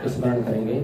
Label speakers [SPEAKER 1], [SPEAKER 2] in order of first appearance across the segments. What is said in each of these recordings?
[SPEAKER 1] स्मरण करेंगे।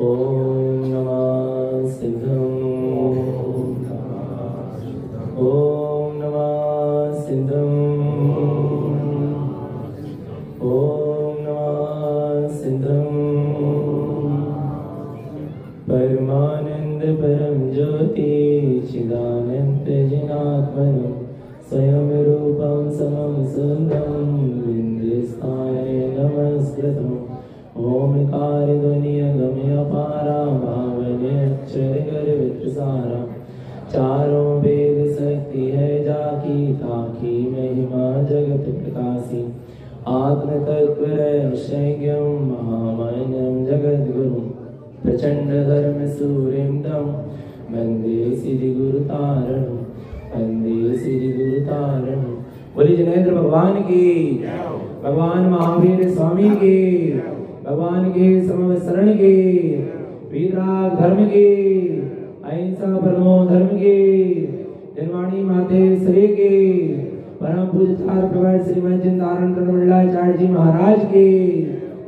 [SPEAKER 1] ओम नमः सिद्धं, ओम नमः सिद्धं, ओम नमः सिद्धं। परमानंद परम ज्योति चिदानंद जिनात्मनं स्वयं रूपं समं सुंदरं विंध्यस्थाने नमस्कृतम्। ओमकार ध्वनि अगम्य अपारा भावने अक्षर गर्भित सारा। चारों वेद शक्ति है जाकी ताकी महिमा जगत प्रकाशी। आत्म तत्व रहस्यज्ञं महामान्यं जगद गुरु। प्रचंड धर्म सूर्यं दम वंदे श्री गुरु तारणं, वंदे श्री गुरु तारणं। बोले जिनेंद्र भगवान की, भगवान महावीर स्वामी की, भगवान के समव शरण की, वीतराग धर्म की, अहिंसा परमो धर्म की, जनवाणी माते श्री की, परम पूज्य चार प्रवर श्रीमद चिंतारण करुणाचार्य जी महाराज की,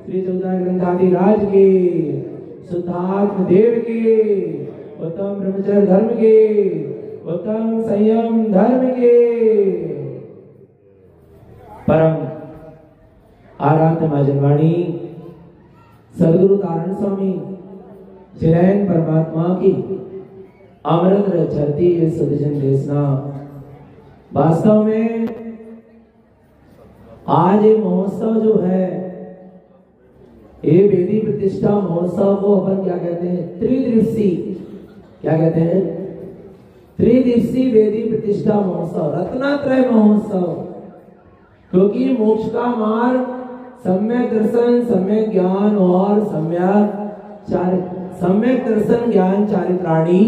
[SPEAKER 1] श्री चौदह ग्रंथादि राज की, शुद्धात्म देव की, उत्तम ब्रह्मचर्य धर्म की, उत्तम संयम धर्म की। परम आराध्य मां जनवाणी सदगुरु तारण स्वामी चिरैन परमात्मा की अमृत चरती ये सदजन देशना। वास्तव में आज ये महोत्सव जो है, ये वेदी प्रतिष्ठा महोत्सव को अपन क्या कहते हैं, त्रिदिवसीय, क्या कहते हैं, त्रिदिवसीय वेदी प्रतिष्ठा महोत्सव, रत्नात्रय महोत्सव। क्योंकि मोक्ष का मार्ग सम्यक दर्शन, सम्यक ज्ञान और सम्यक दर्शन ज्ञान चारित्राणी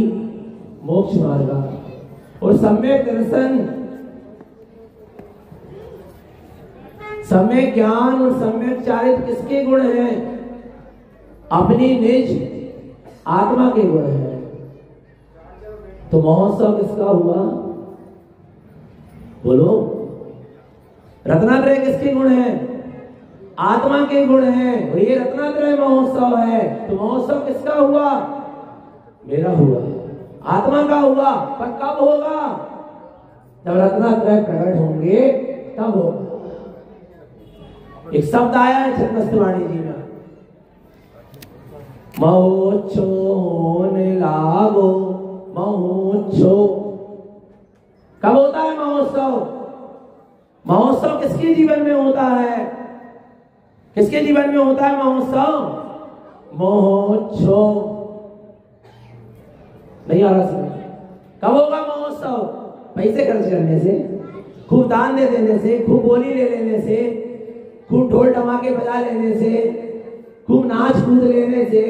[SPEAKER 1] मोक्ष मार्ग। और सम्यक दर्शन, सम्यक ज्ञान और सम्यक चारित्र किसके गुण हैं? अपनी निज आत्मा के गुण हैं। तो महोत्सव किसका हुआ? बोलो। रत्नात्रय किसके गुण हैं? आत्मा के गुण हैं। और ये रत्नात्रय महोत्सव है। तो महोत्सव किसका हुआ? मेरा हुआ, आत्मा का हुआ। पर कब होगा? जब रत्नात्रय प्रकट होंगे तब होगा। एक शब्द आया है छत्रवाणी जी में, महोत्सव होने लागो, महोत्सव। कब होता है महोत्सव? महोत्सव किसके जीवन में होता है? किसके जीवन में होता है महोत्सव? महोत्सव। नहीं आ रहा समझ? कब होगा महोत्सव? पैसे खर्च करने से, खूब दान दे देने से, खूब बोली ले लेने से, खूब ढोल धमाके बजा लेने से, खूब नाच कूद लेने से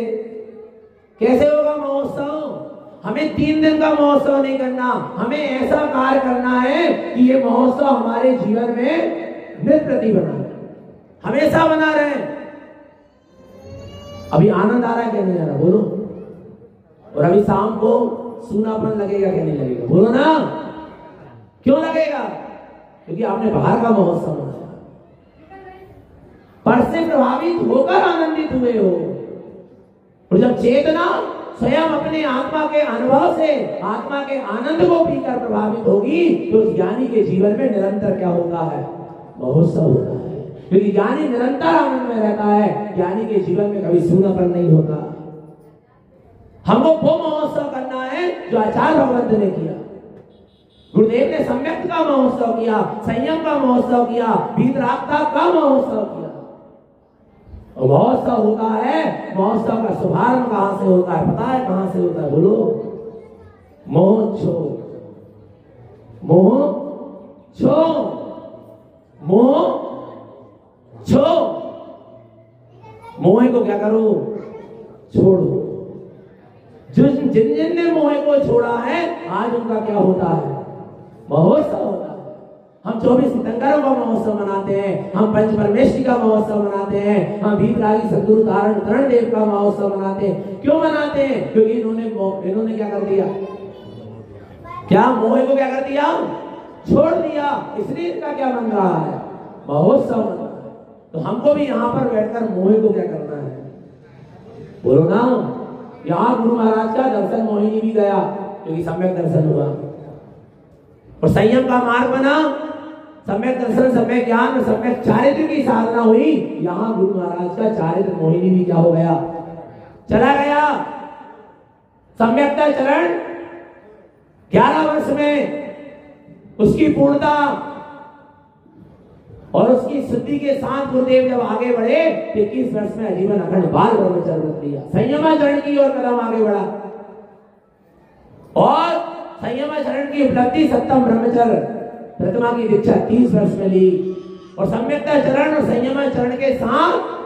[SPEAKER 1] कैसे होगा महोत्सव? हमें 3 दिन का महोत्सव नहीं करना, हमें ऐसा कार्य करना है कि ये महोत्सव हमारे जीवन में नित्य प्रति बना रहे, हमेशा बना रहे। अभी आनंद आ रहा है क्या नहीं आ रहा? बोलो। और अभी शाम को सूनापन लगेगा क्या नहीं लगेगा? बोलो ना। क्यों लगेगा? क्योंकि आपने बाहर का महोत्सव मनाया, पर से प्रभावित होकर आनंदित हुए हो। और जब चेतना स्वयं अपने आत्मा के अनुभव से, आत्मा के आनंद को पीकर प्रभावित होगी, तो उस ज्ञानी के जीवन में निरंतर क्या होता है? महोत्सव होता है। क्योंकि ज्ञानी निरंतर आनंद में रहता है, ज्ञानी के जीवन में कभी सूनापन नहीं होता। हमको वो महोत्सव करना है जो आचार्य भगवंत ने किया। गुरुदेव ने सम्यक का महोत्सव किया, संयम का महोत्सव किया, वीतरागता का महोत्सव किया। और महोत्सव होता है, महोत्सव का शुभारंभ कहां से होता है? पता है कहां से होता है? बोलो। मोह छो मोह को क्या करो? छोड़ो। जिन ने मोह को छोड़ा है, आज उनका क्या होता है? महोत्सव होता है। हम 24 तीर्थंकरों का महोत्सव मनाते हैं, हम पंच परमेष्ठी का महोत्सव मनाते हैं, हम वीतरागी सद्गुरु तारण करण देव का महोत्सव मनाते हैं। क्यों मनाते हैं? क्योंकि इन्होंने क्या कर दिया? क्या मोह को क्या कर दिया? छोड़ दिया, इसलिए इनका क्या बन रहा है, महोत्सव बन रहा है। तो हमको भी यहाँ पर बैठकर मोहे को क्या करना है, बोलो ना। यहाँ गुरु महाराज का दर्शन मोहिनी भी गया क्योंकि सम्यक दर्शन हुआ और संयम का मार्ग बना, सम्यक दर्शन, सम्यक ज्ञान और सम्यक चारित्र की साधना हुई। यहाँ गुरु महाराज का चारित्र मोहिनी भी क्या हो गया, चला गया। सम्यकता चरण 11 वर्ष में उसकी पूर्णता और उसकी शुद्धि के साथ गुरुदेव जब आगे बढ़े 21 वर्ष में आजीवन अखंड बाल ब्रह्मचर्य व्रत लिया, संयमाचरण की ओर कदम आगे बढ़ा और संयमाचरण की उपलब्धि सप्तम ब्रह्मचर्य प्रतिमा की दीक्षा 30 वर्ष में ली और सम्यकता चरण और संयमाचरण के साथ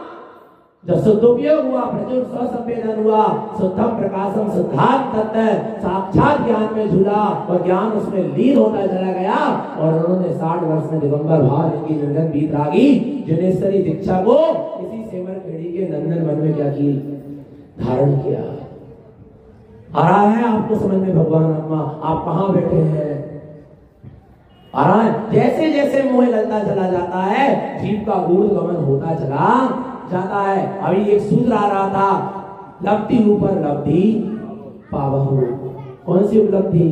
[SPEAKER 1] जब सदुपयोग हुआ, प्रचुर स्वसंवेदन हुआ, शुद्धम प्रकाशम शुद्धात्म तत्व साक्षात ज्ञान में झूला और ज्ञान उसमें लीन होता चला गया और उन्होंने 60 वर्ष में दिगंबर भाव इनकी निर्गन बीतरागी जनेश्वरी दीक्षा को इसी सेवर खेड़ी के नंदन वन में क्या की, धारण किया। आ रहा है आपको समझ में भगवान आत्मा, आप कहाँ बैठे हैं, आ रहा है। जैसे जैसे मोह लगता चला जाता है जीव का ऊर्ध्वगमन होता चला जाता है। अभी एक सूत्र आ रहा था, लब्धि ऊपर लब्धि पावहु। कौन सी उपलब्धि,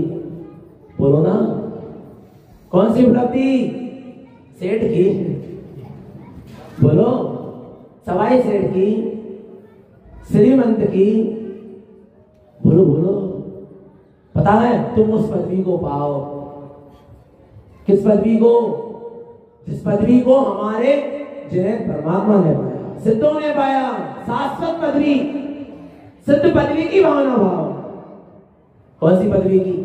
[SPEAKER 1] बोलो ना, कौन सी उपलब्धि, सेठ की, बोलो, सवाई सेठ की, श्रीमंत की, बोलो बोलो। पता है तुम उस पदवी को पाओ, किस पदवी को, जिस पदवी को हमारे जैन परमात्मा ने पाया, सिद्धों ने पाया, शाश्वत पदवी, सिद्ध पदवी की भावना भाव। कौन सी पदवी की,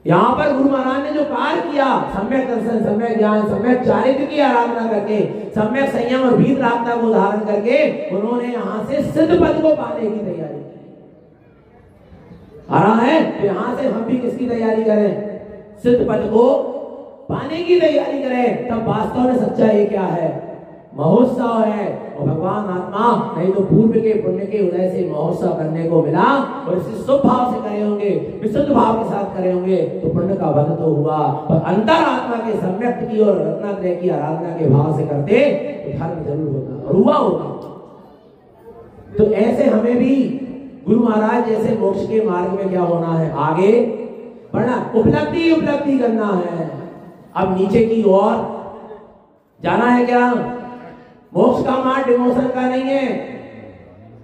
[SPEAKER 1] यहाँ पर गुरु महाराज ने जो कार्य किया, सम्यक दर्शन, सम्यक ज्ञान, सम्यक चारित्र की आराधना करके, सम्यक संयम और वीतरागता को धारण करके उन्होंने यहाँ से सिद्ध पद को पाने की तैयारी की। आ रहा है तो यहाँ से हम भी किसकी तैयारी करें, सिद्ध पद को पाने की तैयारी करें। तब वास्तव में सच्चाई क्या है, महोत्सव है। और भगवान आत्मा नहीं तो पूर्व के पुण्य के उदय से महोत्सव करने को मिला और इसे शुभ भाव से करे होंगे, विशुद्ध भाव के साथ करे होंगे तो पुण्य का वध तो हुआ। और अंतर आत्मा के सम्यक की और रत्नात्रय की आराधना के भाव से करते तो धर्म जरूर होता और हुआ होगा। तो ऐसे हमें भी गुरु महाराज जैसे मोक्ष के मार्ग में क्या होना है, आगे बढ़ना, उपलब्धि उपलब्धि करना है। अब नीचे की ओर जाना है क्या, मोक्ष का मार्ग डिमोशन का नहीं है,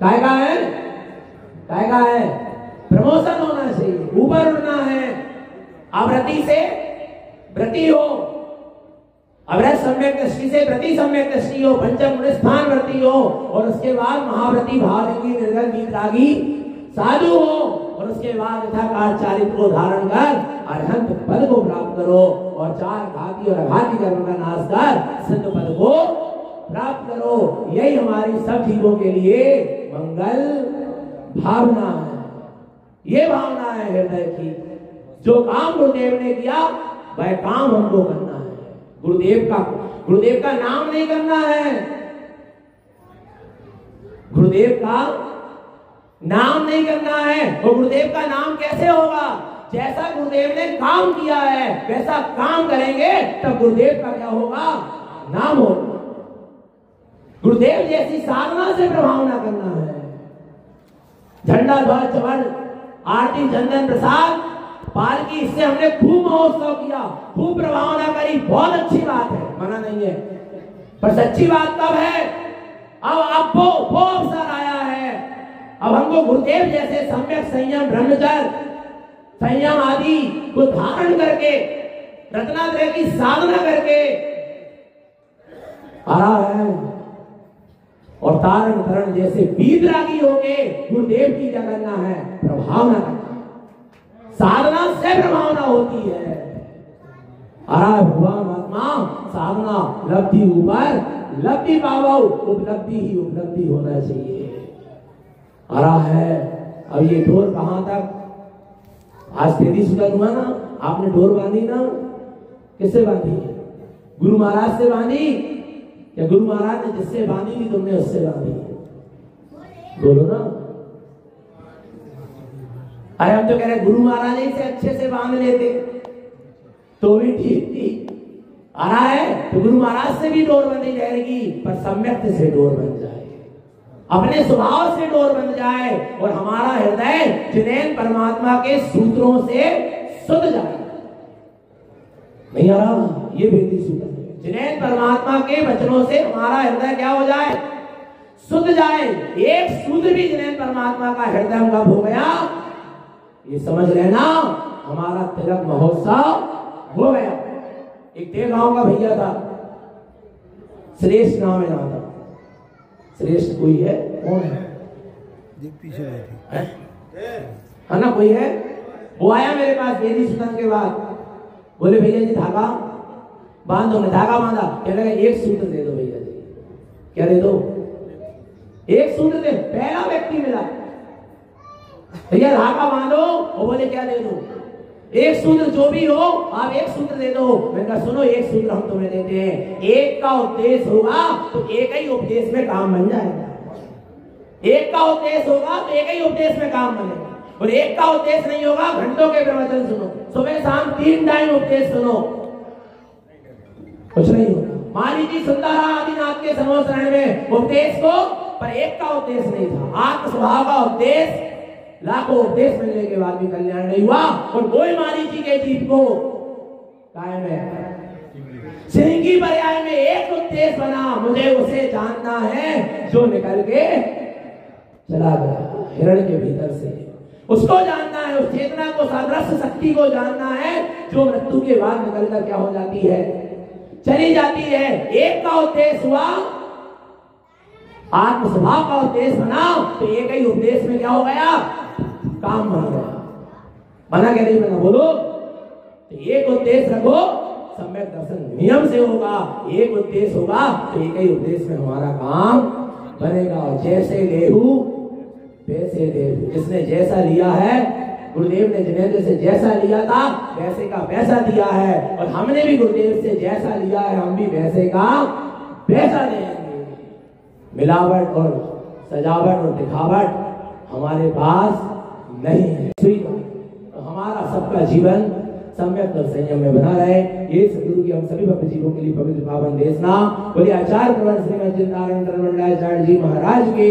[SPEAKER 1] काय का है, काय का है, प्रमोशन होना चाहिए, ऊपर उठना है। अव्रति से व्रति हो, अव्रत सम्यक दृष्टि से व्रति सम्यक दृष्टि हो, पंचम गुण स्थान व्रति हो और उसके बाद महाव्रति भाव की निर्गल वीतरागी साधु हो और उसके बाद यथाकाल चारित्र को धारण कर अरहंत पद को प्राप्त करो और चार घाती और अघाती कर्म का नाश कर सिद्ध पद को प्राप्त करो। यही हमारी सब जीवों के लिए मंगल भावना है। ये भावना है हृदय की, जो काम गुरुदेव ने किया वह काम हमको करना है। गुरुदेव का नाम नहीं करना है, गुरुदेव का नाम नहीं करना है। और गुरुदेव का नाम कैसे होगा, जैसा गुरुदेव ने काम किया है वैसा काम करेंगे तब गुरुदेव का क्या होगा, नाम होगा। गुरुदेव जैसी साधना से प्रभावना करना है। झंडा ध्वज चवन आरती चंदन प्रसाद पालकी, इससे हमने खूब महोत्सव किया, खूब प्रभावना करी, बहुत अच्छी बात है, मना नहीं है। पर सच्ची बात कब है, अब आपको वो अवसर आया है। अब हमको गुरुदेव जैसे सम्यक संयम ब्रह्मचर्य संयम आदि को धारण करके रत्नात्रय की साधना करके आ रहा है और तारण तरण जैसे वीतरागी होके गुरुदेव की क्या करना है, प्रभावना करना। साधना से प्रभावना होती है। भगवान आत्मा साधना लब्धि ऊपर लब्धि पावो, उपलब्धि ही उपलब्धि होना चाहिए। आ रहा है अब ये डोर कहां तक, आज तेरी सुधर हुआ ना, आपने डोर बांधी ना, किससे बांधी, गुरु महाराज से बांधी या गुरु महाराज ने जिससे बांधी थी तुमने उससे बांधी, बोलो ना। अरे हम तो कह रहे गुरु महाराज ही से अच्छे से बांध लेते तो भी ठीक थी। आ रहा है तो गुरु महाराज से भी डोर बंधी जाएगी, पर सम्यक से डोर बन जाए, अपने स्वभाव से डोर बन जाए और हमारा हृदय जिनेन परमात्मा के सूत्रों से शुद्ध जाए। नहीं आ रहा? ये वेदी सूत्र है। जिनेन परमात्मा के वचनों से हमारा हृदय क्या हो जाए? शुद्ध जाए। एक सूत्र भी जिनेन परमात्मा का हृदय कब हो गया, ये समझ लेना, हमारा तिलक महोत्सव हो गया। एक देव गांव का भैया था, श्रेष्ठ नाम है, नाम था श्रेष्ठ। कोई है? कौन है? पीछे है ना, कोई है? वो आया मेरे पास वेदी सुतन के बाद, बोले भैया जी धागा बांध दो। धागा बांधा, कहने लगा एक सूत्र दे दो भैया जी। क्या दे दो? एक सूत्र दे। पहला व्यक्ति मिला, भैया धागा बांधो, वो बोले क्या दे दो? एक सूत्र, जो भी हो आप एक सूत्र दे दो। मैंने कहा सुनो, एक सूत्र हम तुम्हें देते हैं, एक का उपदेश होगा तो एक ही उपदेश में काम बन जाएगा। एक का उपदेश होगा तो एक ही उपदेश में काम बनेगा, और एक का उपदेश नहीं होगा, घंटों के प्रवचन सुनो, सुबह शाम 3 टाइम उपदेश सुनो, कुछ नहीं होगा। मान लीजिए सुंदर आदिनाथ के समोसरण में उपदेश को, पर एक का उपदेश नहीं था, आत्म स्वभाव का उपदेश। लाखों उपदेश मिलने के बाद भी कल्याण नहीं हुआ, और कोई मारीची के जीव को कायम है। सिंह की पर्याय में एक उपदेश बना, मुझे उसे जानना है जो निकल के चला गया हिरण के भीतर से, उसको जानना है, उस चेतना को, सादृश्य शक्ति को जानना है जो मृत्यु के बाद निकलकर क्या हो जाती है, चली जाती है। एक का उद्देश्य हुआ, आत्म स्वभाव का उद्देश्य बना, तो एक ही उपदेश में क्या हो गया, काम बन गया। बना क्या नहीं बना, बोलो? तो एक उद्देश्य रखो, सम्यक दर्शन नियम से होगा। एक उद्देश्य होगा तो एक ही उद्देश्य में हमारा काम बनेगा। और जैसे लेहू वैसे देहू, जिसने जैसा लिया है, गुरुदेव ने जिनेंद्र से जैसा लिया था वैसे का वैसा दिया है, और हमने भी गुरुदेव से जैसा लिया है, हम भी वैसे का वैसा देंगे। मिलावट और सजावट और दिखावट हमारे पास नहीं है। तो हमारा सबका जीवन सम्यक और संयम में बना रहे, ये सदगुरु की हम सभी भक्त जीवों के लिए पवित्र पावन देशना। बोलिए आचार्य प्रवर श्रीमद जिन नारायण जी महाराज के।